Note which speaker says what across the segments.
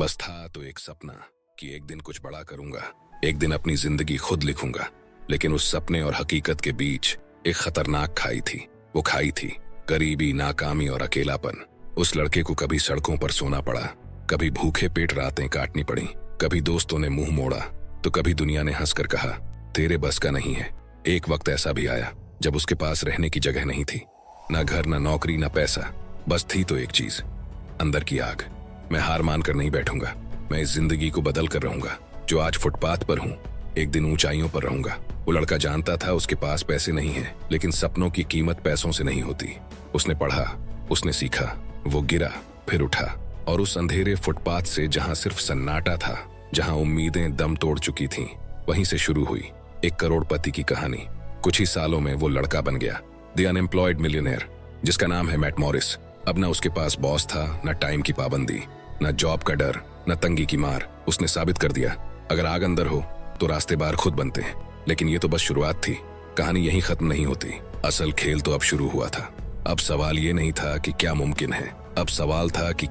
Speaker 1: बस था तो एक सपना कि एक दिन कुछ बड़ा करूंगा, एक दिन अपनी जिंदगी खुद लिखूंगा। लेकिन उस सपने और हकीकत के बीच एक खतरनाक खाई थी। वो खाई थी गरीबी, नाकामी और अकेलापन। उस लड़के को कभी सड़कों पर सोना पड़ा, कभी भूखे पेट रातें काटनी पड़ी, कभी दोस्तों ने मुंह मोड़ा तो कभी दुनिया ने हंसकर कहा तेरे बस का नहीं है। एक वक्त ऐसा भी आया जब उसके पास रहने की जगह नहीं थी, ना घर, ना नौकरी, ना पैसा। बस थी तो एक चीज, अंदर की आग। मैं हार मानकर नहीं बैठूंगा। मैं इस जिंदगी को बदल कर रहूंगा। जो आज फुटपाथ पर हूँ, एक दिन ऊंचाइयों पर रहूंगा। वो लड़का जानता था उसके पास पैसे नहीं है, लेकिन सपनों की कीमत पैसों से नहीं होती। उसने पढ़ा, उसने सीखा, वो गिरा, फिर उठा, और उस अंधेरे फुटपाथ से जहां सिर्फ सन्नाटा था, जहां उम्मीदें दम तोड़ चुकी थीं, वहीं से शुरू हुई एक करोड़पति की कहानी। कुछ ही सालों में वो लड़का बन गया, द अनएम्प्लॉयड मिलियनेयर, जिसका नाम है मैट मॉरिस। अब ना उसके पास बॉस था, ना टाइम की पाबंदी, ना जॉब का डर, ना तंगी की मार। उसने साबित कर दिया, अगर आग अंदर हो तो रास्ते बाहर खुद बनते हैं। लेकिन ये तो बस शुरुआत थी, कहानी यहीं खत्म नहीं होती। असल खेल तो अब शुरू हुआ था। अब सवाल ये नहीं था कि क्या मुमकिन है, अब सवाल था कि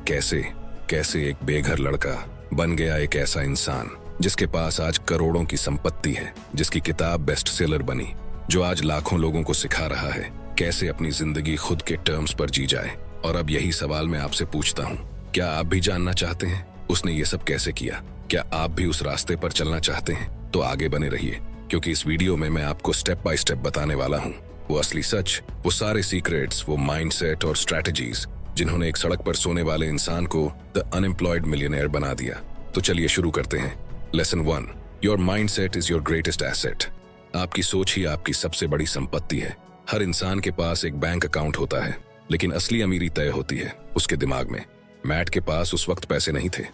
Speaker 1: कैसे एक बेघर लड़का बन गया एक ऐसा इंसान जिसके पास आज करोड़ों की संपत्ति है, जिसकी किताब बेस्ट सेलर बनी, जो आज लाखों लोगों को सिखा रहा है कैसे अपनी जिंदगी खुद के टर्म्स पर जी जाए। और अब यही सवाल मैं आपसे पूछता हूँ, क्या आप भी जानना चाहते हैं उसने ये सब कैसे किया? क्या आप भी उस रास्ते पर चलना चाहते हैं? तो आगे बने रहिए, क्योंकि इस वीडियो में मैं आपको स्टेप बाय स्टेप बताने वाला हूँ वो असली सच, वो सारे सीक्रेट्स, वो माइंडसेट और स्ट्रैटेजीज जिन्होंने एक सड़क पर सोने वाले इंसान को द अनएम्प्लॉयड मिलियनेयर बना दिया। तो चलिए शुरू करते हैं। Lesson 1, your mindset is your greatest asset. आपकी सोच ही आपकी सबसे बड़ी संपत्ति है। हर इंसान के पास एक बैंक अकाउंट होता है, लेकिन असली अमीरी तय होती है उसके दिमाग में। मैट के पास उस वक्त पैसे नहीं थे,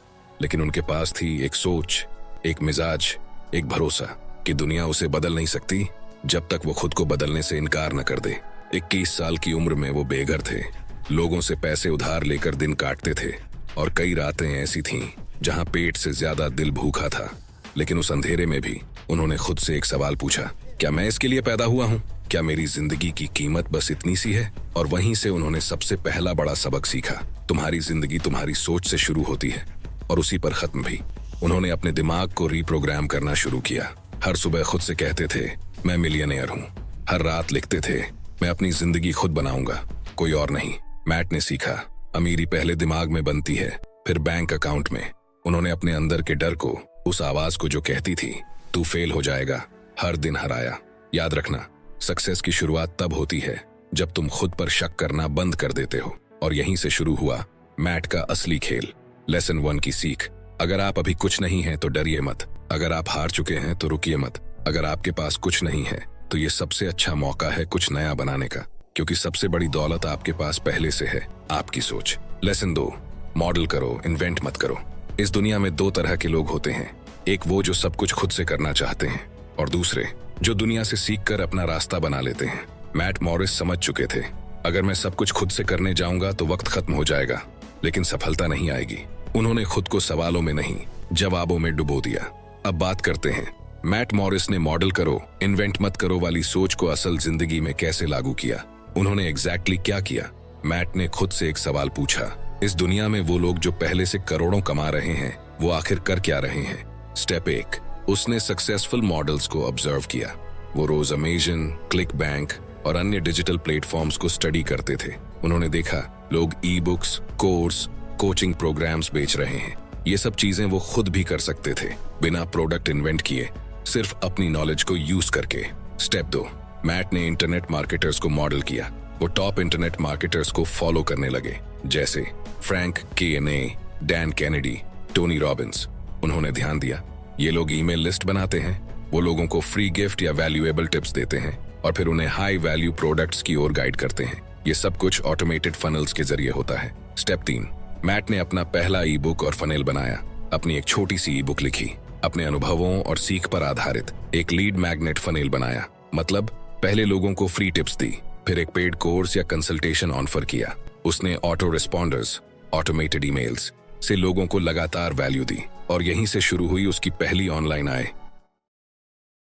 Speaker 1: लेकिन उनके पास थी एक सोच, एक मिजाज, एक भरोसा कि दुनिया उसे बदल नहीं सकती जब तक वो खुद को बदलने से इनकार न कर दे। 21 साल की उम्र में वो बेघर थे, लोगों से पैसे उधार लेकर दिन काटते थे, और कई रातें ऐसी थीं जहां पेट से ज्यादा दिल भूखा था। लेकिन उस अंधेरे में भी उन्होंने खुद से एक सवाल पूछा, क्या मैं इसके लिए पैदा हुआ हूँ? क्या मेरी जिंदगी की कीमत बस इतनी सी है? और वहीं से उन्होंने सबसे पहला बड़ा सबक सीखा, तुम्हारी जिंदगी तुम्हारी सोच से शुरू होती है और उसी पर खत्म भी। उन्होंने अपने दिमाग को रीप्रोग्राम करना शुरू किया। हर सुबह खुद से कहते थे, मैं मिलियनेयर हूँ। हर रात लिखते थे, मैं अपनी जिंदगी खुद बनाऊंगा, कोई और नहीं। मैट ने सीखा, अमीरी पहले दिमाग में बनती है, फिर बैंक अकाउंट में। उन्होंने अपने अंदर के डर को, उस आवाज को जो कहती थी तू फेल हो जाएगा, हर दिन हराया। याद रखना, सक्सेस की शुरुआत तब होती है जब तुम खुद पर शक करना बंद कर देते हो। और यहीं से शुरू हुआ मैट का असली खेल। लेसन 1 की सीख, अगर आप अभी कुछ नहीं है तो डरिए मत। अगर आप हार चुके हैं तो रुकिए मत। अगर आपके पास कुछ नहीं है तो ये सबसे अच्छा मौका है कुछ नया बनाने का, क्योंकि सबसे बड़ी दौलत आपके पास पहले से है, आपकी सोच। लेसन 2, मॉडल करो, इन्वेंट मत करो। इस दुनिया में 2 तरह के लोग होते हैं, एक वो जो सब कुछ खुद से करना चाहते हैं, और दूसरे जो दुनिया से सीखकर अपना रास्ता बना लेते हैं। मैट मॉरिस समझ चुके थे, अगर मैं सब कुछ खुद से करने जाऊंगा तो वक्त खत्म हो जाएगा, लेकिन सफलता नहीं आएगी। उन्होंने खुद को सवालों में नहीं, जवाबों में डुबो दिया। अब बात करते हैं मैट मॉरिस ने मॉडल करो, इन्वेंट मत करो वाली सोच को असल जिंदगी में कैसे लागू किया। उन्होंने एग्जैक्टली क्या किया? मैट ने खुद से एक सवाल पूछा, इस दुनिया में वो लोग जो पहले से करोड़ों कमा रहे हैं, वो आखिर कर क्या रहे हैं? स्टेप 1, उसने सक्सेसफुल मॉडल्स को ऑब्जर्व किया। वो रोज अमेजन, क्लिक बैंक और अन्य डिजिटल प्लेटफॉर्म्स को स्टडी करते थे। उन्होंने देखा लोग e books, course, coaching programs बेच रहे हैं। ये सब चीजें वो खुद भी कर सकते थे, बिना प्रोडक्ट इन्वेंट किए, सिर्फ अपनी नॉलेज को यूज करके। स्टेप 2, मैट ने इंटरनेट मार्केटर्स को मॉडल किया। वो टॉप इंटरनेट मार्केटर्स को फॉलो करने लगे, जैसे Frank KNA, Dan Kennedy, Tony Robbins. उन्होंने ध्यान दिया, ये लोग ईमेल लिस्ट बनाते हैं, वो लोगों को फ्री गिफ्ट या वैल्यूएबल टिप्स देते हैं, और फिर उन्हें हाई वैल्यू प्रोडक्ट्स की ओर गाइड करते हैं। ये सब कुछ ऑटोमेटेड फनल्स के जरिए होता है। स्टेप 3, मैट ने अपना पहला ई बुक और फनल बनाया। अपनी एक छोटी सी ई बुक लिखी, अपने अनुभवों और सीख पर आधारित एक लीड मैग्नेट फनल बनाया। मतलब पहले लोगों को फ्री टिप्स दी, फिर एक पेड कोर्स या कंसल्टेशन ऑफर किया। उसने ऑटो रिस्पॉन्डर्स, ऑटोमेटेड ईमेल्स से लोगों को लगातार वैल्यू दी, और यहीं से शुरू हुई उसकी पहली ऑनलाइन आय।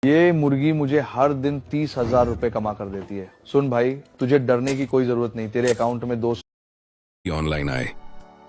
Speaker 2: ये मुर्गी मुझे हर दिन 30,000 रुपए कमा कर देती है। सुन भाई, तुझे डरने की कोई जरूरत नहीं, तेरे अकाउंट में 200
Speaker 1: ऑनलाइन आय।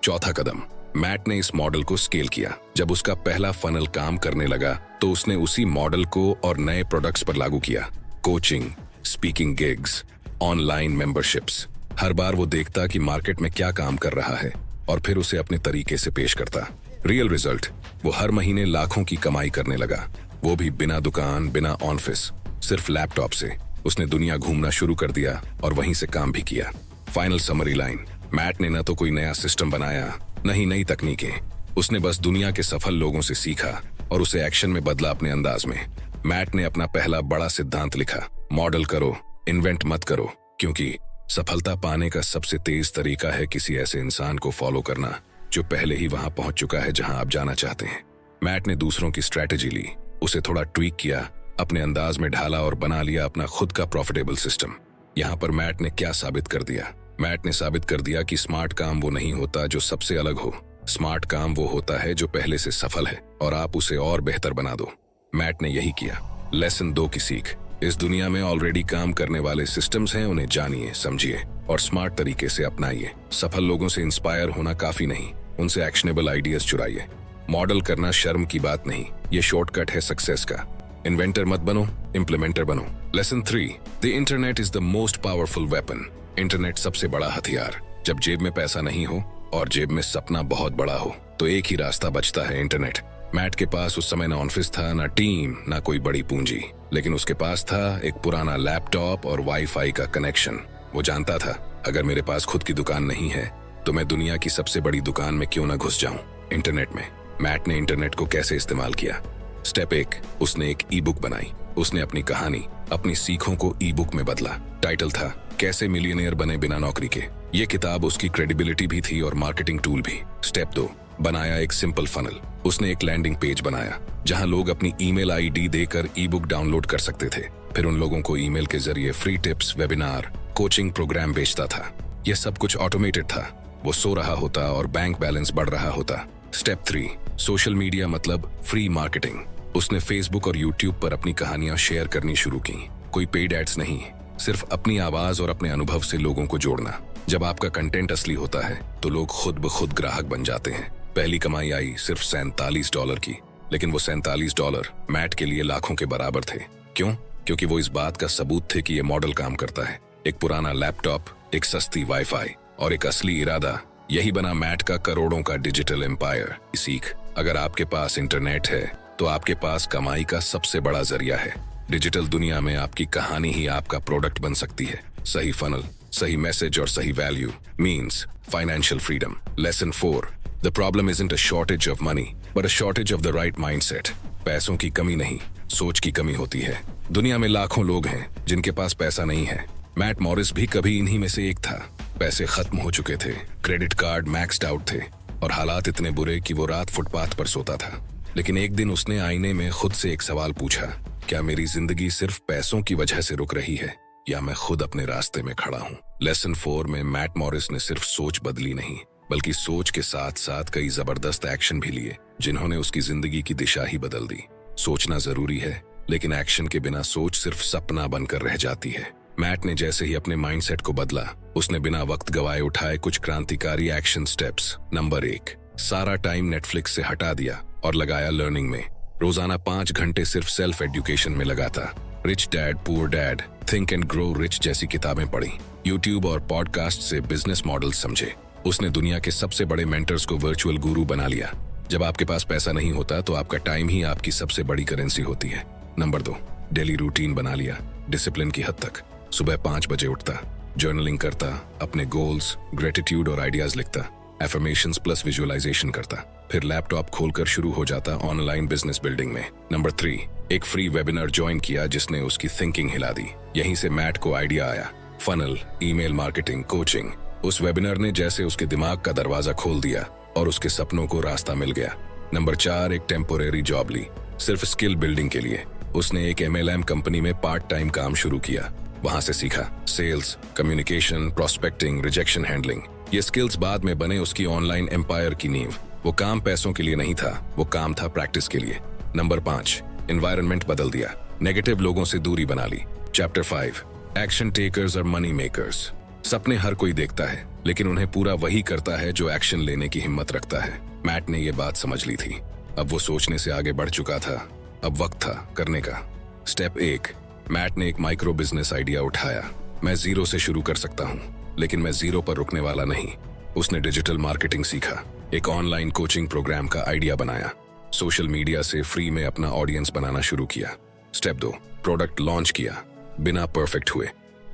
Speaker 1: चौथा कदम, मैट ने इस मॉडल को स्केल किया। जब उसका पहला फनल काम करने लगा तो उसने उसी मॉडल को और नए प्रोडक्ट्स पर लागू किया। Coaching, speaking gigs, online memberships. हर बार वो देखता कि मार्केट में क्या काम कर रहा है और फिर उसे अपने तरीके से पेश करता। रियल रिजल्ट, वो हर महीने लाखों की कमाई करने लगा, वो भी बिना दुकान, बिना ऑफिस, सिर्फ लैपटॉप से। उसने दुनिया घूमना शुरू कर दिया और वहीं से काम भी किया। फाइनल समरी लाइन, मैट ने न तो कोई नया सिस्टम बनाया, न ही नई तकनीकें। उसने बस दुनिया के सफल लोगों से सीखा और उसे एक्शन में बदला अपने अंदाज में। मैट ने अपना पहला बड़ा सिद्धांत लिखा, मॉडल करो, इन्वेंट मत करो, क्योंकि सफलता पाने का सबसे तेज तरीका है किसी ऐसे इंसान को फॉलो करना जो पहले ही वहां पहुंच चुका है जहां आप जाना चाहते हैं। मैट ने दूसरों की स्ट्रैटेजी ली, उसे थोड़ा ट्वीक किया, अपने अंदाज में ढाला और बना लिया अपना खुद का प्रॉफिटेबल सिस्टम। यहाँ पर मैट ने क्या साबित कर दिया? मैट ने साबित कर दिया कि स्मार्ट काम वो नहीं होता जो सबसे अलग हो। स्मार्ट काम वो होता है जो पहले से सफल है और आप उसे और बेहतर बना दो। मैट ने यही किया। लेसन 2 की सीख, इस दुनिया में ऑलरेडी काम करने वाले सिस्टम्स हैं, उन्हें जानिए, समझिए और स्मार्ट तरीके से अपनाइए। सफल लोगों से इंस्पायर होना काफी नहीं, उनसे एक्शनेबल आइडियाज चुराइए। मॉडल करना शर्म की बात नहीं, ये शॉर्टकट है सक्सेस का। इन्वेंटर मत बनो, इम्प्लीमेंटर बनो। Lesson 3, the internet is the most powerful weapon. Internet सबसे बड़ा हथियार। जब जेब में पैसा नहीं हो और जेब में सपना बहुत बड़ा हो तो एक ही रास्ता बचता है, इंटरनेट। मैट के पास उस समय ना ऑफिस था, ना टीम, ना कोई बड़ी पूंजी, लेकिन उसके पास था एक पुराना लैपटॉप और वाईफाई का कनेक्शन। वो जानता था, अगर मेरे पास खुद की दुकान नहीं है तो मैं दुनिया की सबसे बड़ी दुकान में क्यों ना घुस जाऊं, इंटरनेट में। मैट ने इंटरनेट को कैसे इस्तेमाल किया? स्टेप 1, उसने एक ई बुक बनाई। उसने अपनी कहानी, अपनी सीखों को ई बुक में बदला। टाइटल था, कैसे मिलियनेयर बने बिना नौकरी के। ये किताब उसकी क्रेडिबिलिटी भी थी और मार्केटिंग टूल भी। स्टेप 2, बनाया एक सिंपल फनल। उसने एक लैंडिंग पेज बनाया जहां लोग अपनी ईमेल आईडी देकर ई बुक डाउनलोड कर सकते थे। फिर उन लोगों को ईमेल के जरिए free tips, webinar, coaching program बेचता था। यह सब कुछ ऑटोमेटेड था। वो सो रहा होता और बैंक बैलेंस बढ़ रहा होता। स्टेप 3, सोशल मीडिया मतलब फ्री मार्केटिंग। उसने फेसबुक और यूट्यूब पर अपनी कहानियां शेयर करनी शुरू की। कोई पेड एड्स नहीं, सिर्फ अपनी आवाज और अपने अनुभव से लोगों को जोड़ना। जब आपका कंटेंट असली होता है तो लोग खुद ब खुद ग्राहक बन जाते हैं। पहली कमाई आई सिर्फ $47 की, लेकिन वो $47 मैट के लिए लाखों के बराबर थे। क्यों? क्योंकि वो इस बात का सबूत थे कि ये मॉडल काम करता है। एक पुराना लैपटॉप, एक सस्ती वाईफाई और एक असली इरादा, यही बना मैट का करोड़ों का डिजिटल एम्पायर। सीख, अगर आपके पास इंटरनेट है तो आपके पास कमाई का सबसे बड़ा जरिया है। डिजिटल दुनिया में आपकी कहानी ही आपका प्रोडक्ट बन सकती है। सही फनल, सही मैसेज और सही value means financial freedom. Lesson 4, the problem isn't a shortage of money but a shortage of the right mindset. पैसों की कमी नहीं, सोच की कमी होती है। दुनिया में लाखों लोग हैं जिनके पास पैसा नहीं है। मैट मॉरिस भी कभी इन्हीं में से एक था। पैसे खत्म हो चुके थे, क्रेडिट कार्ड मैक्स्ड आउट थे और हालात इतने बुरे कि वो रात फुटपाथ पर सोता था। लेकिन एक दिन उसने आईने में खुद से एक सवाल पूछा, क्या मेरी जिंदगी सिर्फ पैसों की वजह से रुक रही है या मैं खुद अपने रास्ते में खड़ा हूँ? लेसन 4 में मैट मॉरिस ने सिर्फ सोच बदली नहीं, बल्कि सोच के साथ साथ कई जबरदस्त एक्शन भी लिए जिन्होंने उसकी जिंदगी की दिशा ही बदल दी। सोचना जरूरी है, लेकिन एक्शन के बिना सोच सिर्फ सपना बनकर रह जाती है। मैट ने जैसे ही अपने माइंडसेट को बदला, उसने बिना वक्त गवाए उठाए कुछ क्रांतिकारी एक्शन स्टेप्स। नंबर 1, सारा टाइम नेटफ्लिक्स से हटा दिया और लगाया लर्निंग में। रोजाना 5 घंटे सिर्फ सेल्फ एजुकेशन में लगाता। Rich dad poor dad, think and grow rich जैसी किताबें पढ़ी। यूट्यूब और पॉडकास्ट से बिजनेस मॉडल समझे। उसने दुनिया के सबसे बड़े मेंटर्स को वर्चुअल गुरु बना लिया। जब आपके पास पैसा नहीं होता तो आपका टाइम ही आपकी सबसे बड़ी करेंसी होती है। नंबर 2, डेली रूटीन बना लिया, डिसिप्लिन की हद तक। सुबह 5 बजे उठता, जर्नलिंग करता, अपने गोल्स, ग्रेटिट्यूड और आइडियाज लिखता, एफर्मेशंस प्लस विजुअलाइजेशन करता, फिर लैपटॉप खोलकर शुरू हो जाता ऑनलाइन बिजनेस बिल्डिंग में। नंबर 3, एक फ्री वेबिनार ज्वाइन किया जिसने उसकी थिंकिंग हिला दी। यहीं से मैट को आइडिया आया, फनल, ईमेल मार्केटिंग, कोचिंग। उस वेबिनार ने जैसे उसके दिमाग का दरवाजा खोल दिया और उसके सपनों को रास्ता मिल गया। नंबर 4, एक टेम्पोरेरी जॉब ली, सिर्फ स्किल बिल्डिंग के लिए। उसने एक MLM कंपनी में पार्ट टाइम काम शुरू किया। वहां से सीखा sales, communication, prospecting, rejection handling. ये स्किल्स बाद में बने उसकी ऑनलाइन एम्पायर की नींव। वो काम पैसों के लिए नहीं था, वो काम था प्रैक्टिस के लिए। नंबर 5, एनवायरनमेंट बदल दिया, नेगेटिव लोगों से दूरी बना ली। चैप्टर 5, एक्शन टेकर्स और मनी मेकर्स। सपने हर कोई देखता है, लेकिन उन्हें पूरा वही करता है जो एक्शन लेने की हिम्मत रखता है। मैट ने ये बात समझ ली थी। अब वो सोचने से आगे बढ़ चुका था। अब वक्त था करने का। स्टेप 1, मैट ने एक माइक्रो बिजनेस आइडिया उठाया। मैं जीरो से शुरू कर सकता हूँ, लेकिन मैं जीरो पर रुकने वाला नहीं। उसने डिजिटल मार्केटिंग सीखा, एक ऑनलाइन कोचिंग प्रोग्राम का आइडिया बनाया, सोशल मीडिया से फ्री में अपना ऑडियंस बनाना शुरू किया। स्टेप 2, प्रोडक्ट लॉन्च किया, बिना परफेक्ट हुए।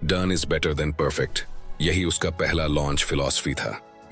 Speaker 1: Done is better than perfect, यही उसका पहला लॉन्च फिलॉसफी था।